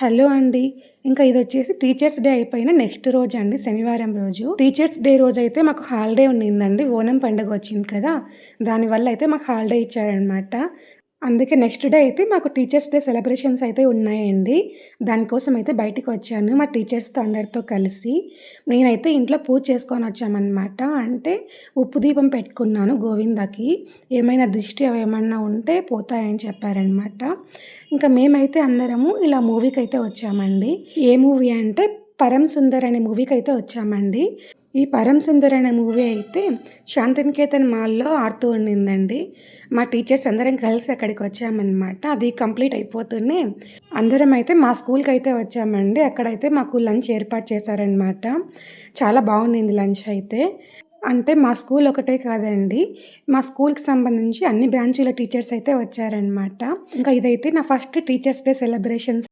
Hello అండి. ఇంకా ఇదొచ్చేసి teachers day అయిపోయిన నెక్స్ట్ రోజండి, శనివారం రోజు. టీచర్స్ డే రోజైతే మాకు హాలిడే ఉండిందండి. ఓణం పండుగ వచ్చింది కదా! దానివల్ల అయితే మాకు హాలిడే ఇచ్చారనమాట. అందుకే నెక్స్ట్ డే అయితే మాకు టీచర్స్ డే సెలబ్రేషన్స్ అయితే ఉన్నాయండి. దానికోసం అయితే బయటికొచ్చాను మా టీచర్స్‌తో అందరితో కలిసి. నేనైతే ఇంట్లో పూజ చేసుకొనొచ్చామనమాట. అంటే ఉప్పు దీపం పెట్టుకున్నాను గోవిందకి. ఏమైనా దిష్టి అవేమన్నా ఉంటే పోతాయని చెప్పారనమాట. ఇంకా మేమైతే అందరము ఇలా మూవీకైతే వచ్చామండి. ఏ మూవీ అంటే 'పరమ్ సుందర్' అనే మూవీకైతే వచ్చామండి. ఈ 'పరమ్ సుందర్' అనే మూవీ అయితే శాంతినికేతన్ మాల్‌లో ఆడుతూ ఉండిందండి. మా టీచర్స్ అందరం కలిసి అక్కడికొచ్చామనమాట. అది కంప్లీట్ అయిపోతూనే అందరం అయితే మా స్కూల్‌కైతే వచ్చామండి. అక్కడైతే మాకు లంచ్ ఏర్పాటు చేశారనమాట. చాలా బాగుండింది లంచ్ అయితే. అంటే మా స్కూల్ ఒకటే కాదండి. మా స్కూల్‌కి సంబంధించి అన్ని బ్రాంచీల టీచర్స్ అయితే వచ్చారనమాట. ఇంకా ఇదైతే నా ఫస్ట్ టీచర్స్ డే సెలబ్రేషన్స్.